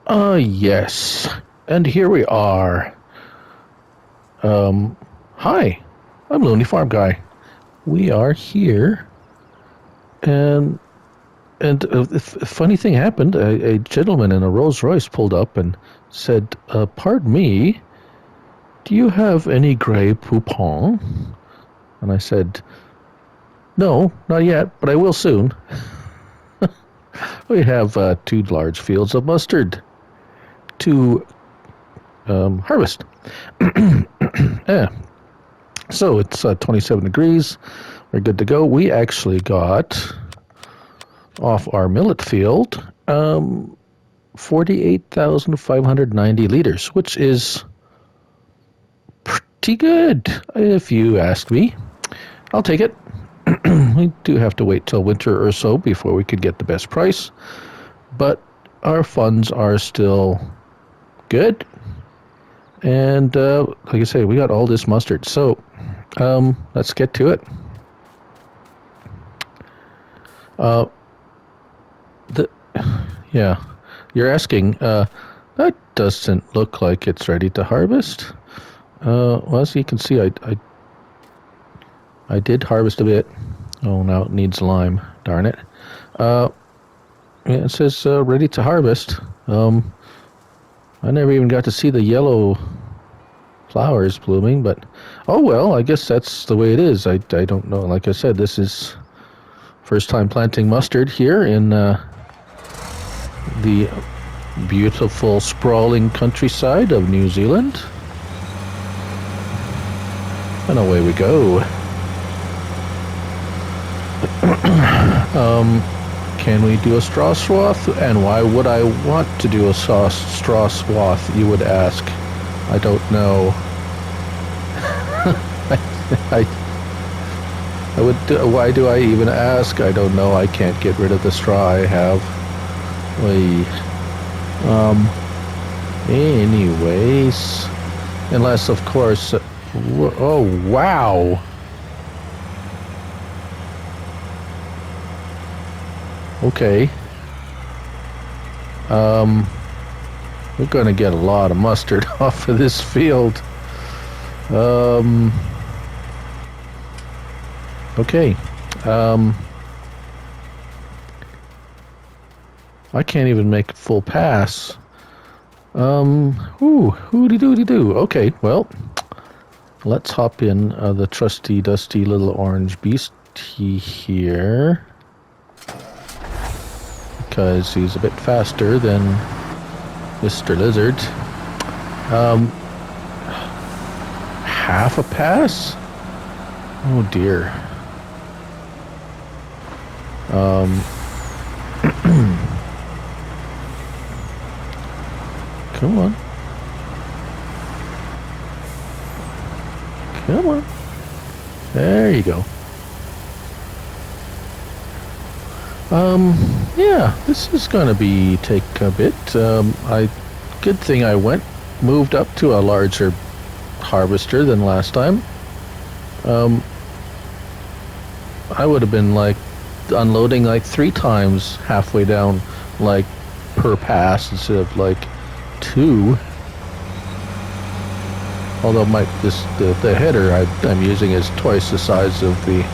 Yes. And here we are. Hi. I'm Looney Farm Guy. We are here, and a funny thing happened. A gentleman in a Rolls Royce pulled up and said, "Pardon me, do you have any gray Poupon?" And I said, "No, not yet, but I will soon. We have two large fields of mustard to harvest." Yeah. So it's 27 degrees. We're good to go. We actually got off our millet field 48,590 liters, which is pretty good, if you ask me. I'll take it. We do have to wait till winter or so before we could get the best price, but our funds are still good. And like I say, we got all this mustard. So let's get to it. Yeah, you're asking. That doesn't look like it's ready to harvest. Well, as you can see, I did harvest a bit. Oh, now it needs lime. Darn it. Yeah, it says ready to harvest. I never even got to see the yellow flowers blooming, but oh well, I guess that's the way it is. I don't know. Like I said, this is first time planting mustard here in the beautiful sprawling countryside of New Zealand. And away we go. Can we do a straw swath? And why would I want to do a straw swath, you would ask? I don't know. I would. Why do I even ask? I don't know. I can't get rid of the straw I have. Anyways, unless of course. Oh wow. Okay. We're gonna get a lot of mustard off of this field. Okay. I can't even make a full pass. Hooty-dooty-doo. Okay, well, let's hop in the trusty, dusty little orange beastie here. Because he's a bit faster than Mr. Lizard. Half a pass? Oh dear. Come on. Come on. There you go. Yeah, this is gonna take a bit. Good thing I moved up to a larger harvester than last time. I would have been like unloading like 3 times halfway down, like per pass instead of like 2. Although the header I'm using is twice the size of the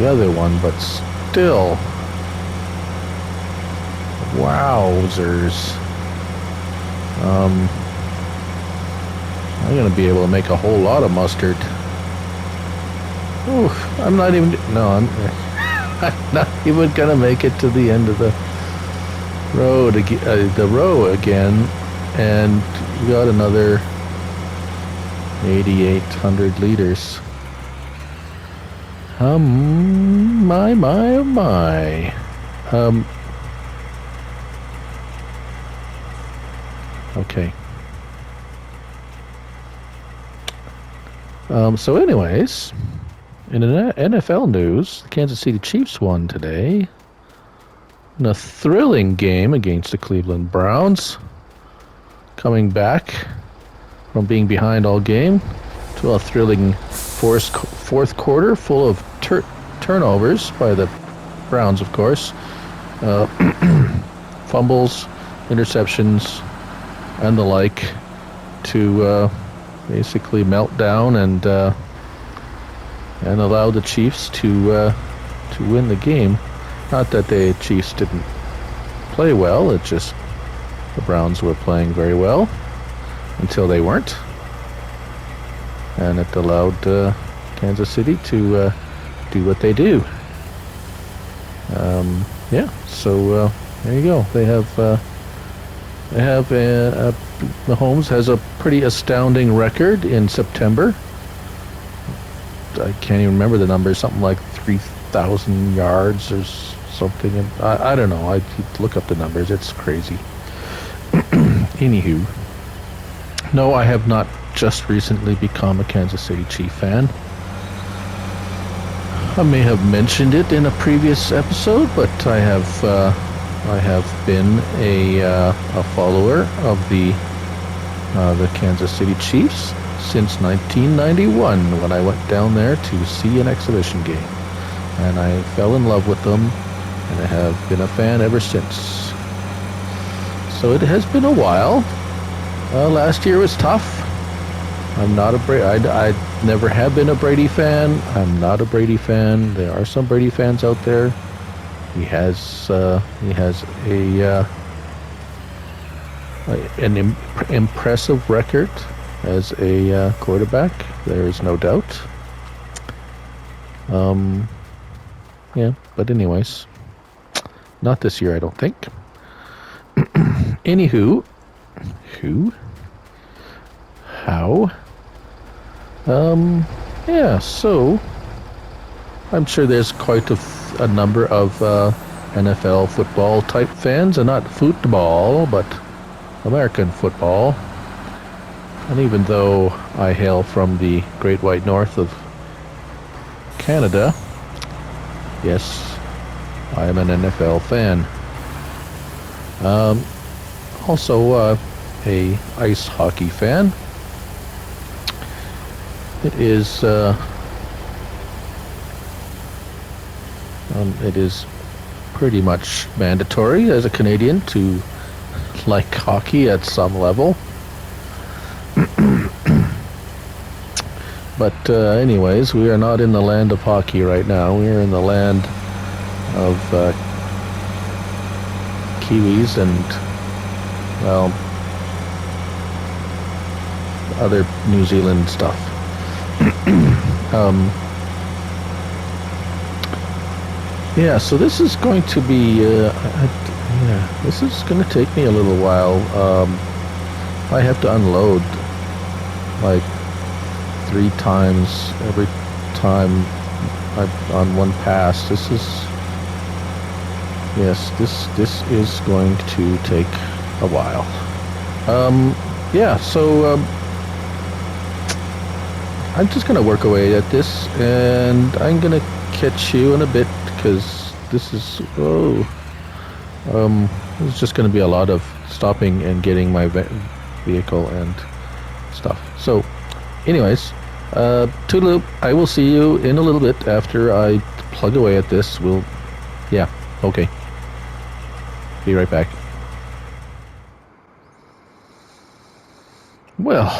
other one, but still, wowzers. I'm gonna be able to make a whole lot of mustard. Oh, I'm not even gonna make it to the end of the road again, the row again, and we got another 8,800 liters. My. Okay. So anyways, in NFL news, the Kansas City Chiefs won today in a thrilling game against the Cleveland Browns, coming back from being behind all game to a thrilling fourth quarter full of turnovers by the Browns, of course. Fumbles, interceptions, and the like to basically melt down and allow the Chiefs to win the game. Not that the Chiefs didn't play well, it's just the Browns were playing very well until they weren't. And it allowed Kansas City to do what they do. Yeah, so there you go. They have Mahomes has a pretty astounding record in September. I can't even remember the number, something like 3,000 yards or something. And I don't know. I look up the numbers. It's crazy. Anywho, no, I have not just recently become a Kansas City Chief fan. I may have mentioned it in a previous episode, but I have been a follower of the Kansas City Chiefs since 1991, when I went down there to see an exhibition game, and I fell in love with them, and I have been a fan ever since. So it has been a while. Last year was tough. I'm not a I never have been a Brady fan. I'm not a Brady fan. There are some Brady fans out there. He has an impressive record as a quarterback. There is no doubt. Yeah, but anyways, not this year, I don't think. Anywho, how? Yeah, so I'm sure there's quite a number of NFL football type fans, and not football, but American football. And even though I hail from the Great White North of Canada, yes, I am an NFL fan. Also a ice hockey fan. It is pretty much mandatory as a Canadian to like hockey at some level. But anyways, we are not in the land of hockey right now. We are in the land of Kiwis and, well, other New Zealand stuff. Yeah, so this is going to be, this is going to take me a little while. I have to unload like 3 times every time on one pass. This is going to take a while. Yeah, so I'm just going to work away at this, and I'm going to catch you in a bit, because this is, it's just going to be a lot of stopping and getting my vehicle and stuff. So, anyways, toodaloo, I will see you in a little bit after I plug away at this. Yeah, okay. Be right back. Well,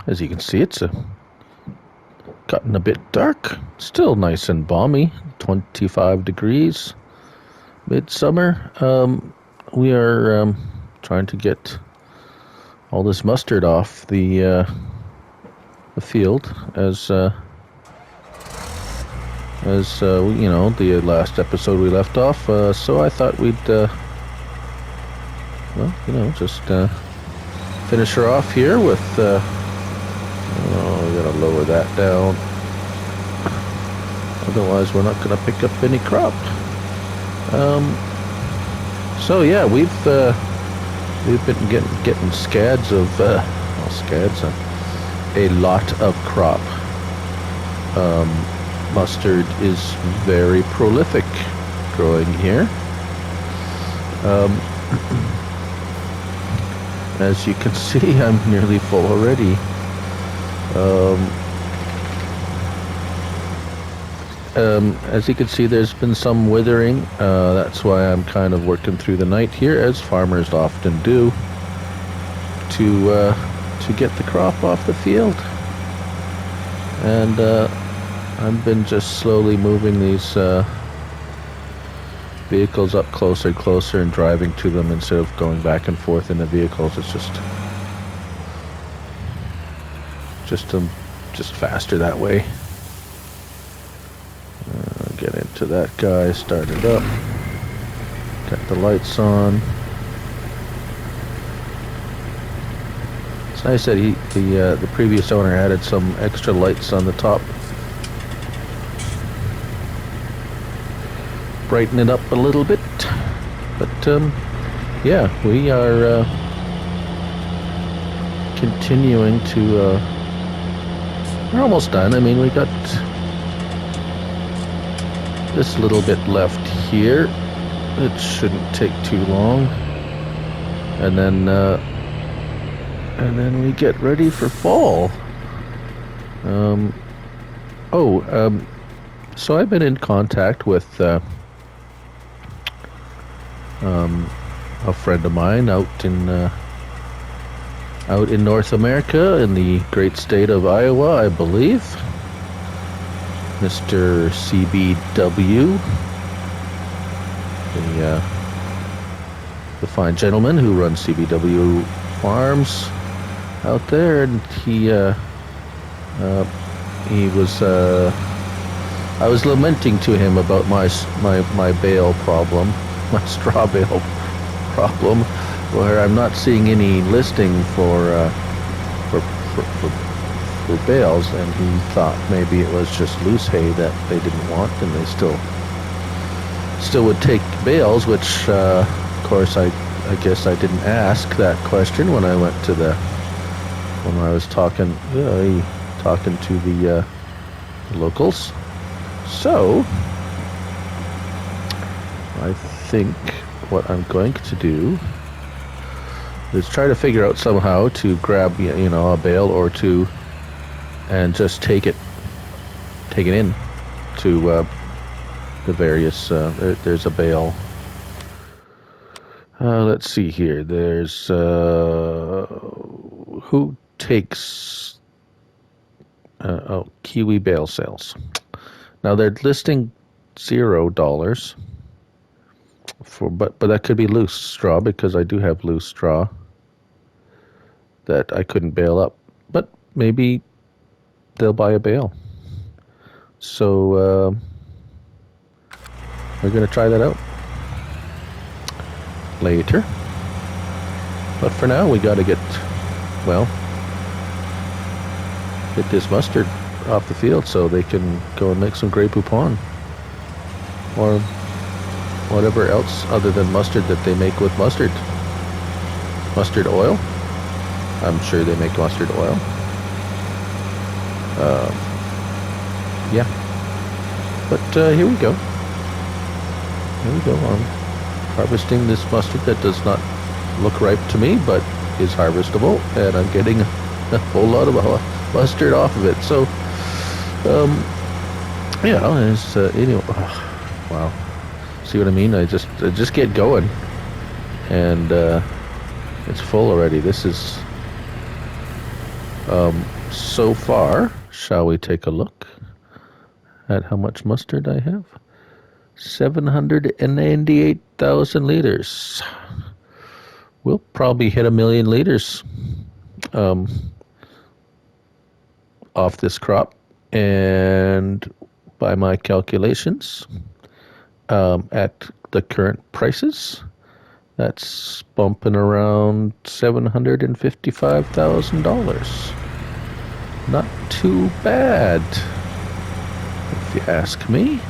as you can see, it's gotten a bit dark. Still nice and balmy, 25 degrees, midsummer. We are trying to get all this mustard off the field, as you know, the last episode we left off. So I thought we'd, well, you know, just finish her off here with. We gotta lower that down. Otherwise, we're not gonna pick up any crop. So yeah, we've been getting scads of a lot of crop. Mustard is very prolific growing here. As you can see, I'm nearly full already. as you can see, there's been some withering. That's why I'm kind of working through the night here, as farmers often do, to get the crop off the field. And I've been just slowly moving these vehicles up closer and closer and driving to them instead of going back and forth in the vehicles. It's just faster that way. Get into that guy, start it up, got the lights on. It's nice that the previous owner added some extra lights on the top, brighten it up a little bit. But yeah, we are continuing to. We're almost done. I mean, we got this little bit left here. It shouldn't take too long, and then we get ready for fall. So I've been in contact with a friend of mine out in North America, in the great state of Iowa, I believe. Mr. CBW, the fine gentleman who runs CBW Farms out there, and he was. I was lamenting to him about my bale problem, my straw bale problem, where I'm not seeing any listing for bales, and he thought maybe it was just loose hay that they didn't want, and they still would take bales, which of course I guess I didn't ask that question when I went to when I was talking to the locals. So I think what I'm going to do is try to figure out somehow to grab a bale or two and just take it in to the various. There's a bale. Let's see here. There's who takes Kiwi bale sales. Now they're listing $0 for, but that could be loose straw, because I do have loose straw that I couldn't bale up. But maybe they'll buy a bale. So we're going to try that out later. But for now, we got to get this mustard off the field so they can go and make some Grey Poupon or whatever else other than mustard that they make with mustard. Mustard oil. I'm sure they make mustard oil. Yeah. But here we go. I'm harvesting this mustard that does not look ripe to me, but is harvestable, and I'm getting a whole lot of mustard off of it. So, it's anyway. Wow. See what I mean? I just get going, and it's full already. This is so far. Shall we take a look at how much mustard I have? 798,000 liters. We'll probably hit 1 million liters off this crop, and by my calculations, at the current prices, that's bumping around $755,000. Not too bad, if you ask me.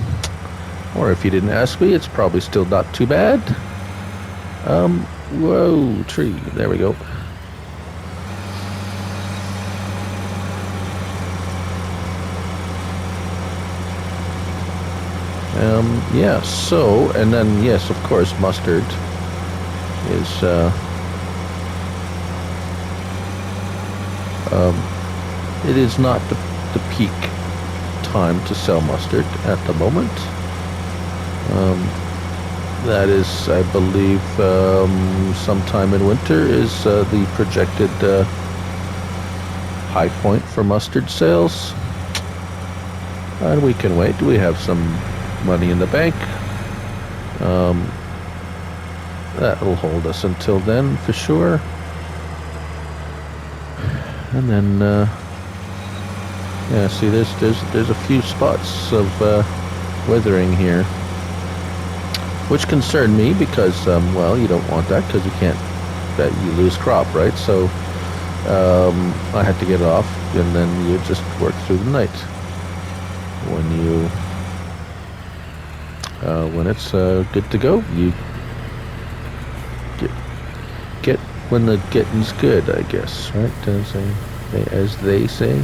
Or if you didn't ask me, it's probably still not too bad. Whoa, tree. There we go. Yeah, so, and then, yes, of course, mustard is, it is not the peak time to sell mustard at the moment. That is, I believe, sometime in winter is the projected high point for mustard sales. And we can wait. We have some money in the bank. That will hold us until then for sure. And then, yeah, see, there's a few spots of withering here, which concern me because, well, you don't want that because you can't, that you lose crop, right? So I had to get it off, and then you just work through the night. When it's good to go, you get when the getting's good, I guess, right? As they say,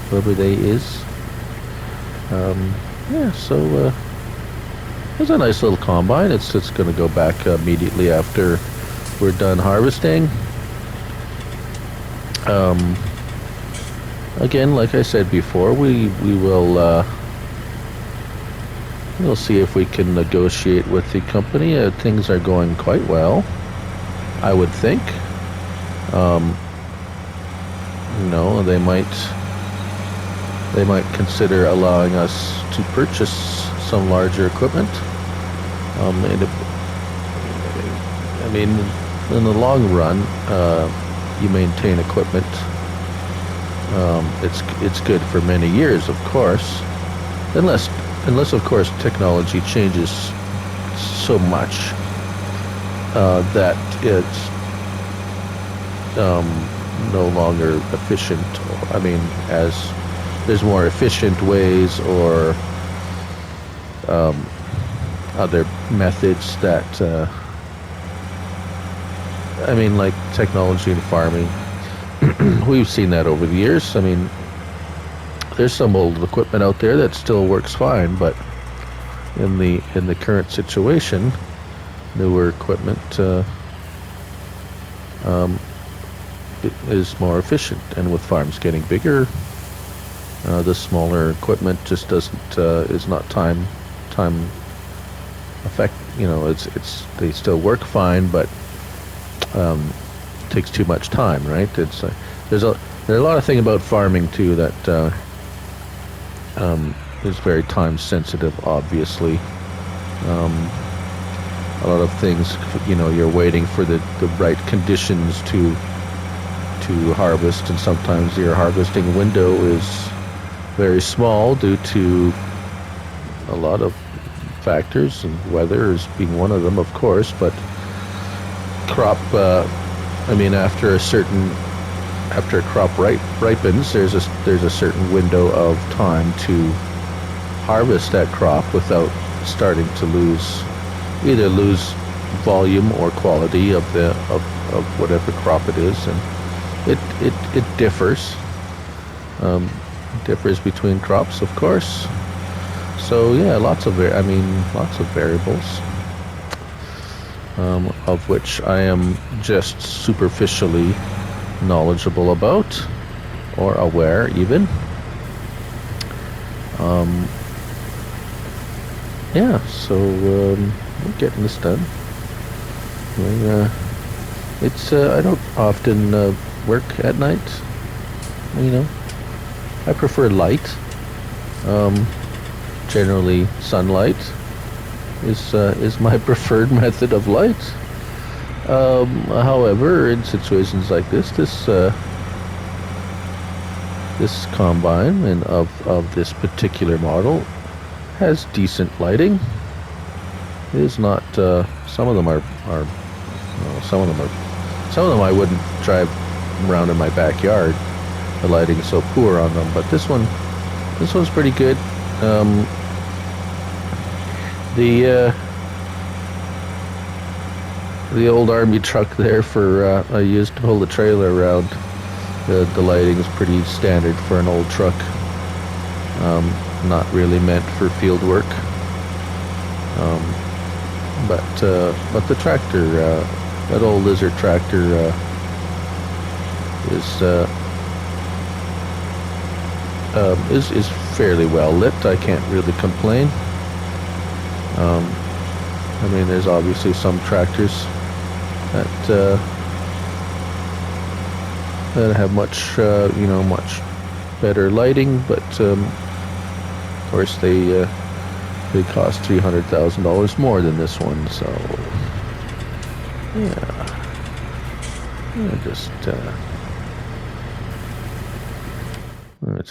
whoever they is. Yeah, so it's a nice little combine. It's going to go back immediately after we're done harvesting. Again, like I said before, we will we'll see if we can negotiate with the company. Things are going quite well, I would think. You know, they might consider allowing us to purchase some larger equipment. I mean, in the long run, you maintain equipment. It's good for many years, of course, unless of course technology changes so much that it's no longer efficient. I mean, as there's more efficient ways or other methods that I mean, like technology in farming. We've seen that over the years. I mean, there's some old equipment out there that still works fine, but in the current situation, newer equipment is more efficient. And with farms getting bigger, the smaller equipment just doesn't is not time effect. You know, it's they still work fine, but takes too much time, right? It's there's a lot of thing about farming too that is very time sensitive. Obviously, a lot of things, you know, you're waiting for the right conditions to harvest, and sometimes your harvesting window is very small due to a lot of factors, and weather is being one of them, of course. But crop, I mean, after a crop ripens, there's a certain window of time to harvest that crop without starting to either lose volume or quality of whatever crop it is, and it differs. Differs between crops, of course. So yeah, lots of variables. Of which I am just superficially knowledgeable about, or aware even. Yeah, so we're getting this done. I don't often work at night. You know, I prefer light. Generally, sunlight is my preferred method of light. However, in situations like this combine and of this particular model has decent lighting. It is not. Some of them are. Well, some of them I wouldn't drive around in my backyard. The lighting is so poor on them, but this one's pretty good. The old army truck there I used to pull the trailer around. The lighting is pretty standard for an old truck. Not really meant for field work. But the tractor, that old Lizard tractor, is fairly well lit. I can't really complain. I mean, there's obviously some tractors that that have much much better lighting, but of course they cost $300,000 more than this one. So yeah, just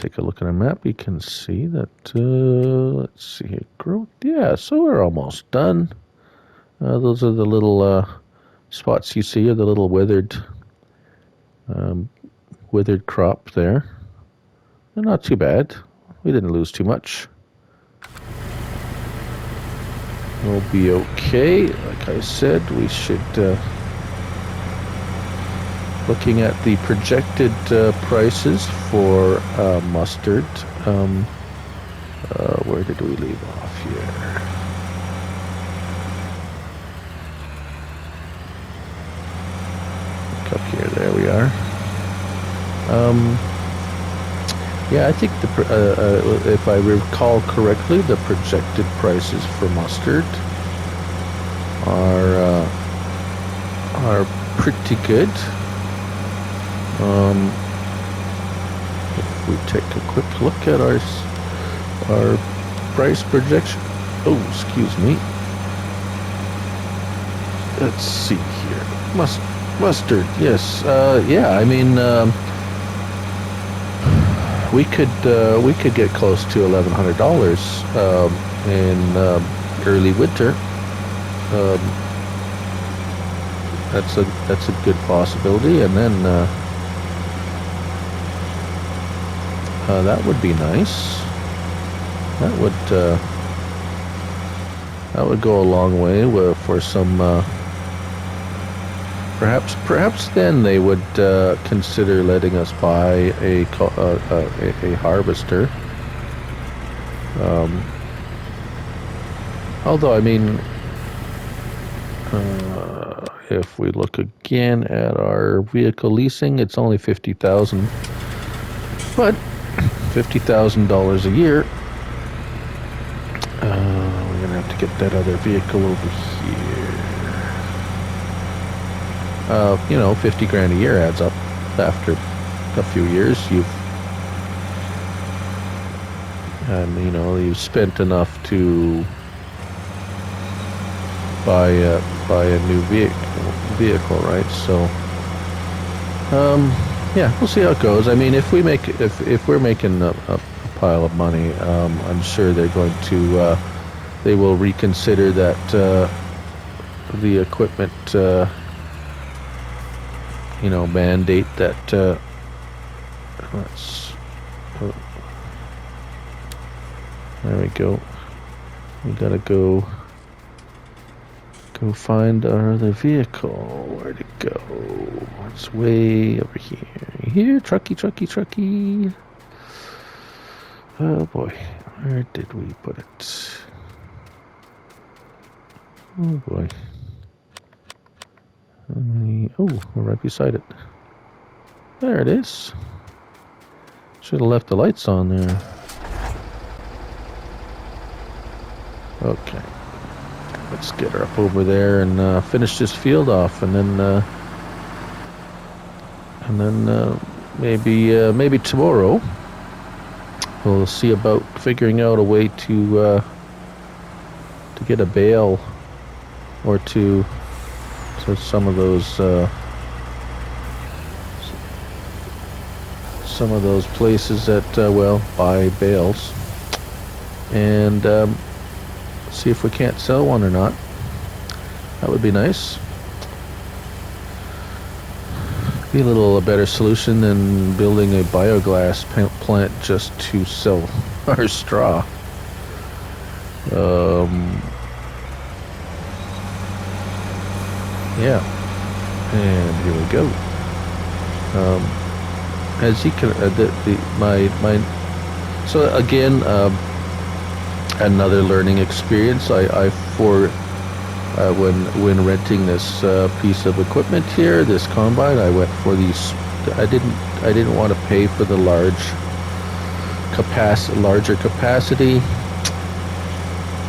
take a look at our map. You can see that. Let's see here, growth. Yeah, so we're almost done. Those are the little spots you see, are the little withered crop there. They're not too bad. We didn't lose too much. We'll be okay. Like I said, we should. Looking at the projected prices for mustard. Where did we leave off here? Look up here. There we are. Yeah, I think if I recall correctly, the projected prices for mustard are pretty good. If we take a quick look at our price projection. Oh, excuse me. Let's see here. Mustard, yes. Yeah, I mean, we could get close to $1,100 in early winter. That's a good possibility, and then that would be nice. That would go a long way for some. Perhaps then they would consider letting us buy a harvester. Although, I mean, if we look again at our vehicle leasing, it's only $50,000, but $50,000 a year. We're gonna have to get that other vehicle over here. 50 grand a year adds up. After a few years, you've spent enough to buy a new vehicle, right? So, yeah, we'll see how it goes. I mean, if we're making a pile of money, I'm sure they're going to they will reconsider that the equipment mandate that there we go. We gotta go find our other vehicle. Where'd it go? It's way over here. Here, trucky. Oh boy, where did we put it? Oh boy. We're right beside it. There it is. Should have left the lights on there. Okay. Let's get her up over there and finish this field off, and then maybe tomorrow we'll see about figuring out a way to get a bale or two to some of those places that buy bales, and see if we can't sell one or not. That would be nice. Be a little better solution than building a biogas plant just to sell our straw. Yeah, and here we go. As you can, so again, another learning experience. When renting this piece of equipment here, this combine, I went for these. I didn't want to pay for the large larger capacity.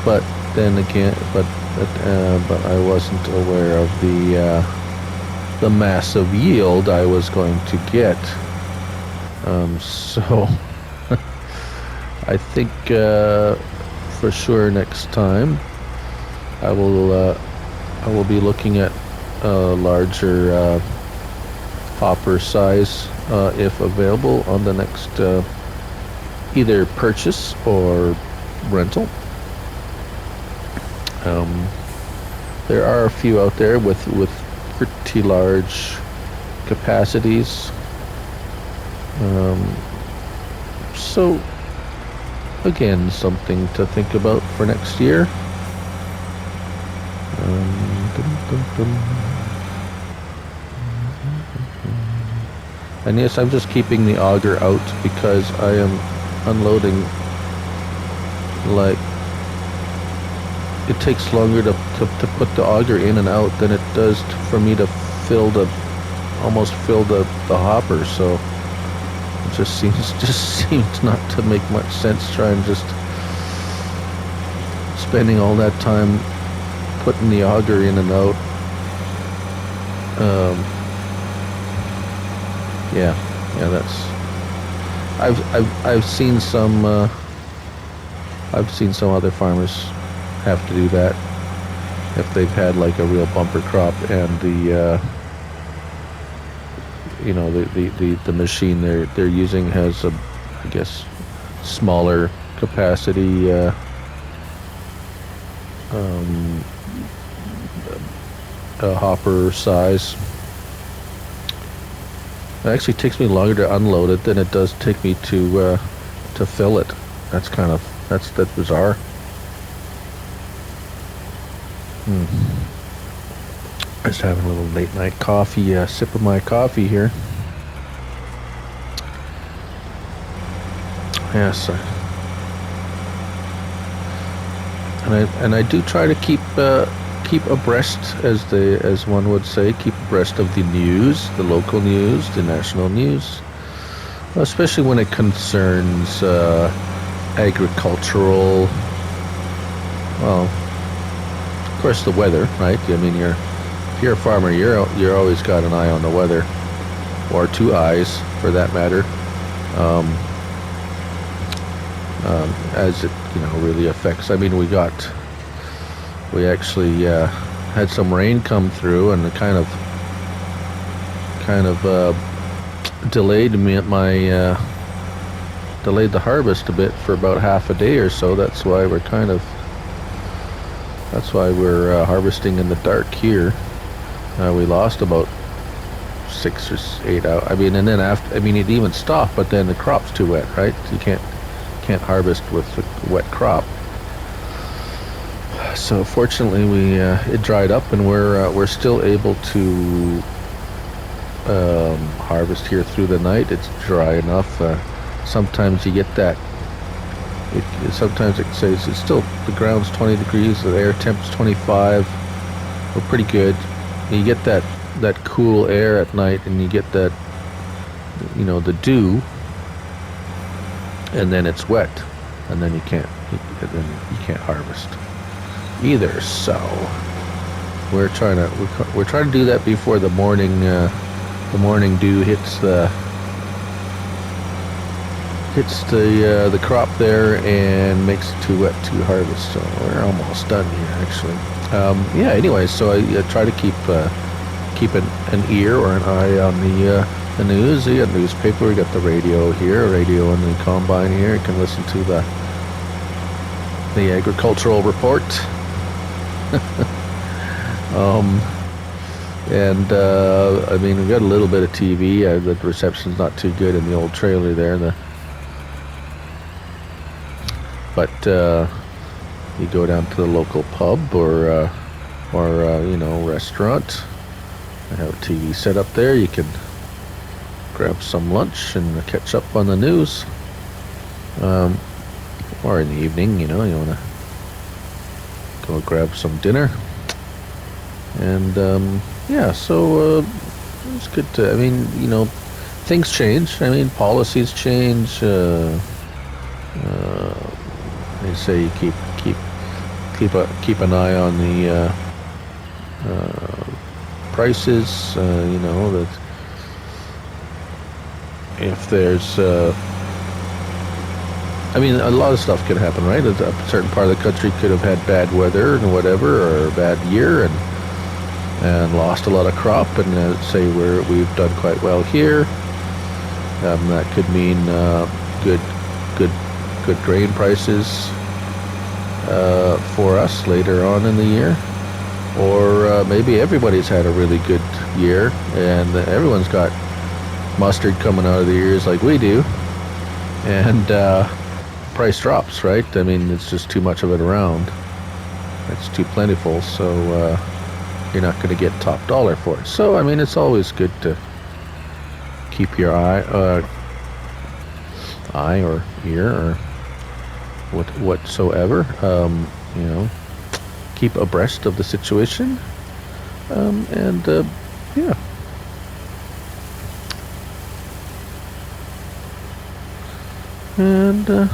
But then again, but I wasn't aware of the massive yield I was going to get. So I think for sure next time I will be looking at larger hopper size if available on the next either purchase or rental. There are a few out there with pretty large capacities. So again, something to think about for next year. And yes, I'm just keeping the auger out because I am unloading. Like, it takes longer to put the auger in and out than it does for me to almost fill the hopper. So it just seems not to make much sense trying just spending all that time putting the auger in and out. Yeah, that's. I've seen some other farmers have to do that if they've had like a real bumper crop and the machine they're using has a, I guess, smaller capacity hopper size. It actually takes me longer to unload it than it does take me to fill it. That's bizarre. Just having a little late night coffee, sip of my coffee here. Yes, and I do try to keep abreast, as one would say, keep abreast of the news, the local news, the national news, especially when it concerns agricultural. Well, of course, the weather, right? I mean, if you're a farmer, you're always got an eye on the weather, or two eyes for that matter, as it really affects. I mean, we actually had some rain come through, and it kind of delayed delayed the harvest a bit for about half a day or so. That's why we're harvesting in the dark here. We lost about 6 or 8 hours. I mean, and then it even stopped, but then the crop's too wet, right? You can't harvest with a wet crop. So fortunately, it dried up, and we're still able to harvest here through the night. It's dry enough. Sometimes you get that. Sometimes it says it's still, the ground's 20 degrees, the air temp's 25. We're pretty good. You get that cool air at night, and you get that, the dew, and then it's wet, and then you can't harvest either. So we're trying to do that before the morning dew hits the crop there and makes it too wet to harvest. So we're almost done here, actually. Anyway, so I try to keep an ear or an eye on the news. You got newspaper, we got the radio here, radio on the combine here. You can listen to the agricultural report. I mean, we got a little bit of TV. The reception's not too good in the old trailer there. But you go down to the local pub or restaurant. I have a TV set up there. You can grab some lunch and catch up on the news. Or in the evening, you want to go grab some dinner. And so it's good to. I mean, things change. I mean, policies change. you say you keep an eye on the prices. You know that if there's, I mean, a lot of stuff could happen, right? A certain part of the country could have had bad weather and whatever, or a bad year, and lost a lot of crop. And say we've done quite well here. That could mean good grain prices for us later on in the year, or maybe everybody's had a really good year and everyone's got mustard coming out of their ears like we do, and price drops, right? I mean, it's just too much of it around. It's too plentiful, so you're not going to get top dollar for it. So, I mean, it's always good to keep your eye or ear or whatsoever, you know, keep abreast of the situation, and yeah. And yeah,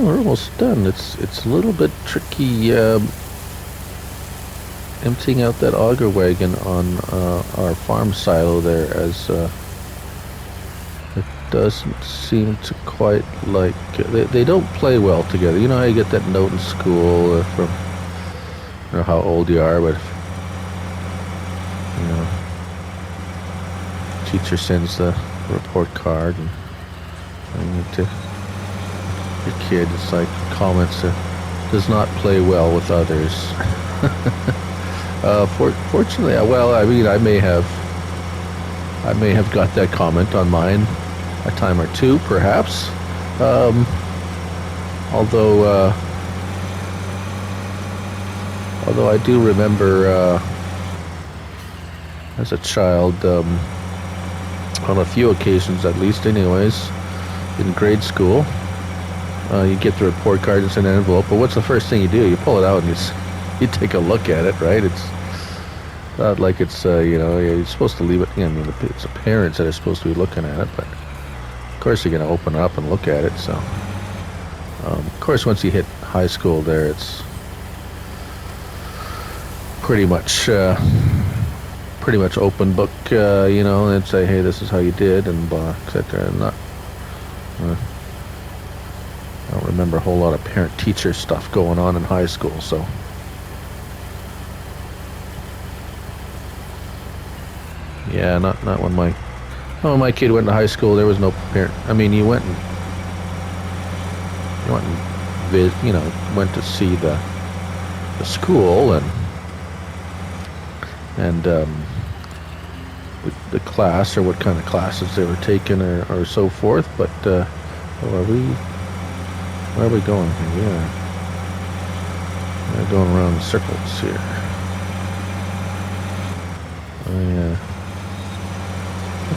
we're almost done. It's a little bit tricky emptying out that auger wagon on our farm silo there, as it doesn't seem to quite like, they don't play well together. You know how you get that note in school from, I don't know how old you are, but you know, teacher sends the report card and to your kid, it's like comments does not play well with others. Fortunately, well, I mean, I may have got that comment on mine a time or two, perhaps. Although I do remember as a child, on a few occasions at least, anyways, in grade school, you get the report card, it's in an envelope, but what's the first thing you do? You pull it out and you take a look at it, right? It's not like it's, you know, you're supposed to leave it. I mean, it's the parents that are supposed to be looking at it, but of course you're going to open it up and look at it. So, of course, once you hit high school there, it's pretty much open book, you know, and say, hey, this is how you did, and blah, etc. And not, I don't remember a whole lot of parent-teacher stuff going on in high school, so. Yeah, not when my kid went to high school. There was no parent. I mean, you went and you know, went to see the school and the class, or what kind of classes they were taking, or so forth. But where are we going here? We're going around in circles here.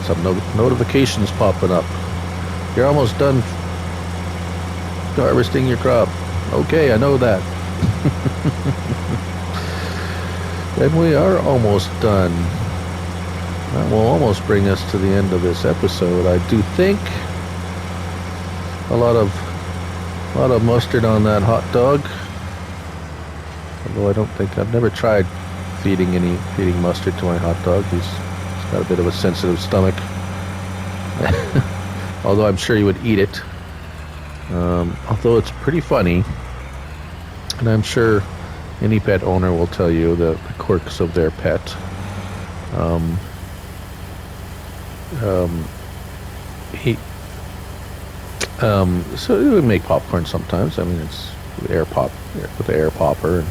Some notifications popping up. You're almost done harvesting your crop. Okay, I know that. And we are almost done. That will almost bring us to the end of this episode. I do think a lot of mustard on that hot dog. Although I don't think, I've never tried feeding mustard to my hot dog. He's got a bit of a sensitive stomach. Although I'm sure he would eat it. Although it's pretty funny, and I'm sure any pet owner will tell you the quirks of their pet. So we make popcorn sometimes. I mean, it's with air popper,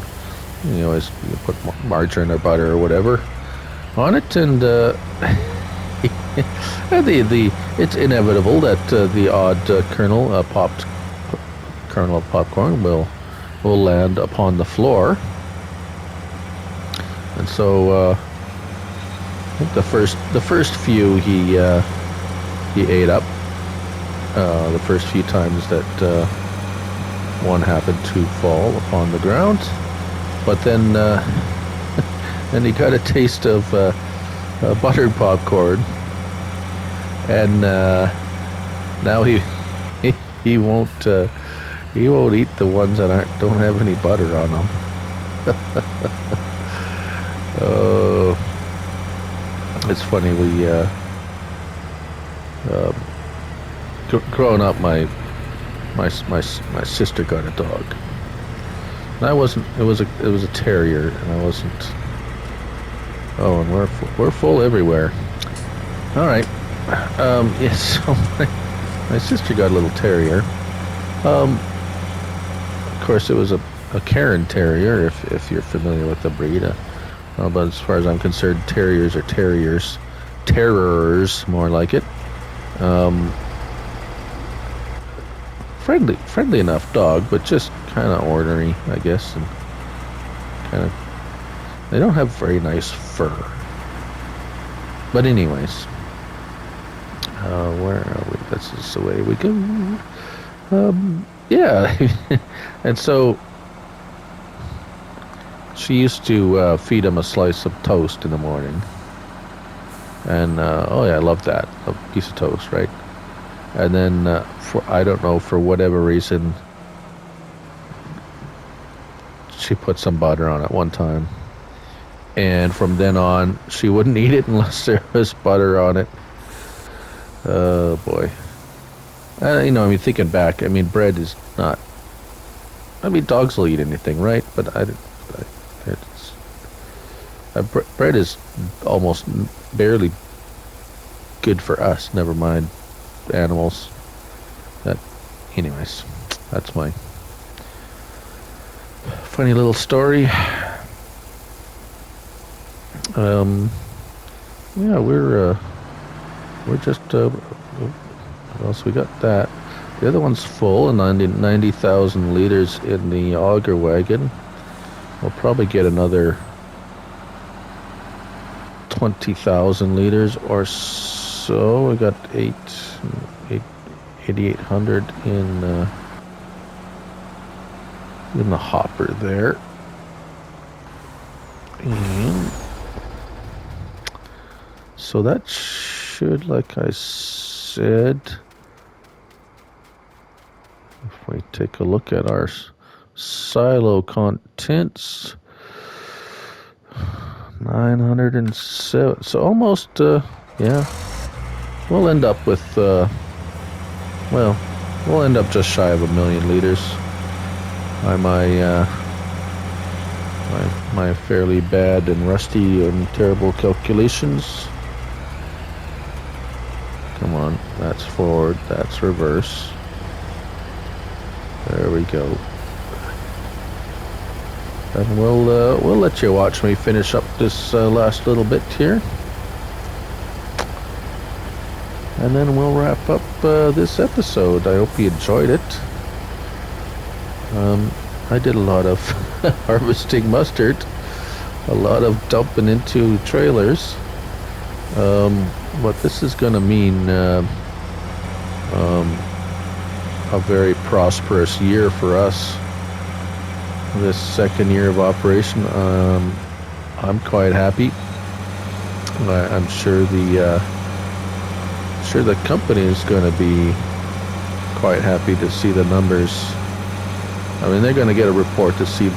and you always put margarine or butter or whatever on it, and it's inevitable that the odd kernel of popcorn will land upon the floor. And so I think the first few he ate up. The first few times that one happened to fall upon the ground, but then he got a taste of buttered popcorn, and now he won't He won't eat the ones that don't have any butter on them. Oh, it's funny. We growing up, my sister got a dog. And I wasn't. It was a terrier, and I wasn't. Oh, and we're full everywhere. All right. Yes. So my sister got a little terrier. Of course, it was a Cairn Terrier, if you're familiar with the breed. But as far as I'm concerned, terriers are terriers. Terrors, more like it. Friendly enough dog, but just kind of ornery, I guess. And kind of, they don't have very nice fur. But anyways, where are we? That's just the way we go. Yeah, and so she used to feed him a slice of toast in the morning, and oh yeah, I love that, a piece of toast, right? And then I don't know, for whatever reason, she put some butter on it one time, and from then on, she wouldn't eat it unless there was butter on it. Oh boy. I mean, thinking back, I mean, bread is not. I mean, dogs will eat anything, right? But bread is almost barely good for us. Never mind animals. Anyways, that's my funny little story. Yeah, we're just. What else we got? That the other one's full, and 90,000 liters in the auger wagon. We'll probably get another 20,000 liters or so. We got 8,800 in the hopper there. And so that should, like I said, if we take a look at our silo contents, 907, so almost, yeah, we'll end up with, well, we'll end up just shy of 1 million liters by my fairly bad and rusty and terrible calculations. Come on, that's forward, that's reverse. There we go. And we'll let you watch me finish up this last little bit here, and then we'll wrap up this episode. I hope you enjoyed it. I did a lot of harvesting mustard, a lot of dumping into trailers. But this is going to mean a very prosperous year for us. This second year of operation, I'm quite happy. I'm sure the company is going to be quite happy to see the numbers. I mean, they're going to get a report to see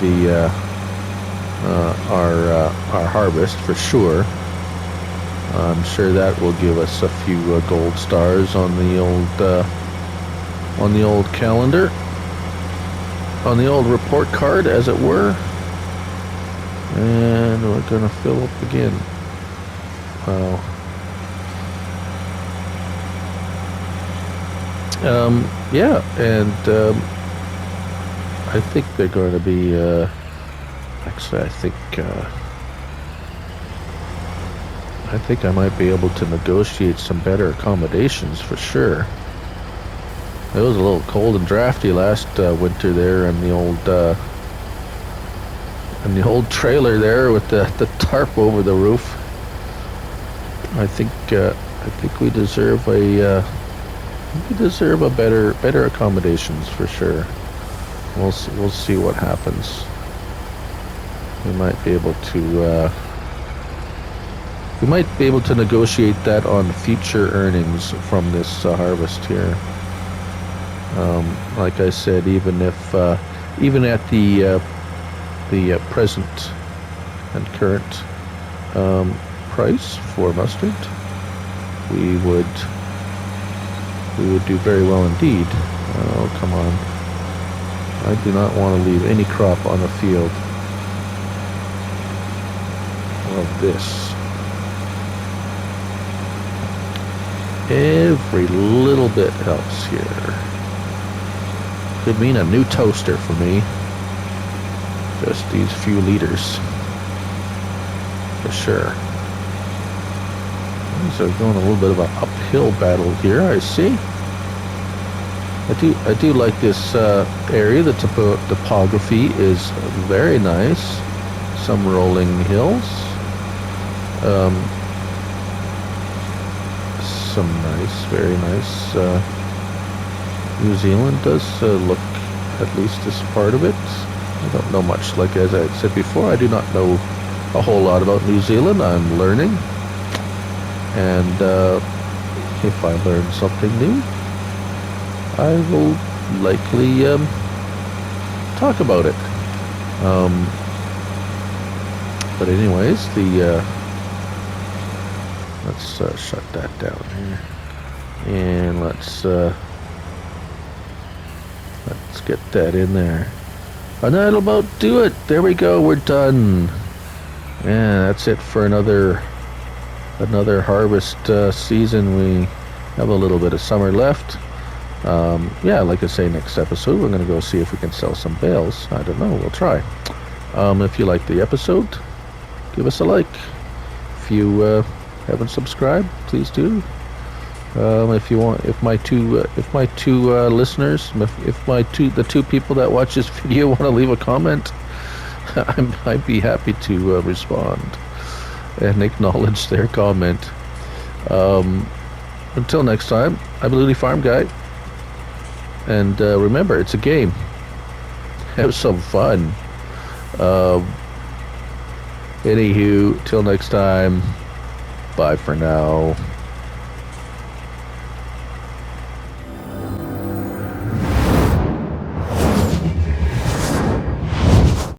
our harvest for sure. I'm sure that will give us a few gold stars on the old calendar, on the old report card, as it were. And we're gonna fill up again. Wow. Yeah, and I think they're going to be. Actually, I think I might be able to negotiate some better accommodations for sure. It was a little cold and drafty last winter there in the old trailer there with the tarp over the roof. I think we deserve better accommodations for sure. We'll see what happens. We might be able to negotiate that on future earnings from this harvest here. Like I said, even at the present and current price for mustard, we would do very well indeed. Oh, come on. I do not want to leave any crop on the field of this. Every little bit helps here. Could mean a new toaster for me. Just these few liters. For sure. These are going a little bit of an uphill battle here, I see. I do like this area. The topography is very nice. Some rolling hills. Some nice, very nice. New Zealand does look, at least this part of it. I don't know much. Like as I said before, I do not know a whole lot about New Zealand. I'm learning. And if I learn something new, I will likely talk about it. But anyways, let's shut that down here, and let's get that in there, and that'll about do it. There we go. We're done. Yeah, that's it for another harvest season. We have a little bit of summer left. Yeah, like I say, next episode we're going to go see if we can sell some bales. I don't know. We'll try. If you like the episode, give us a like. If you haven't subscribed, please do. If you want, if my two listeners, the two people that watch this video want to leave a comment, I'd be happy to respond and acknowledge their comment. Until next time, I'm a Looney Farm Guy, and remember, it's a game. Have some fun. Anywho, till next time, bye for now.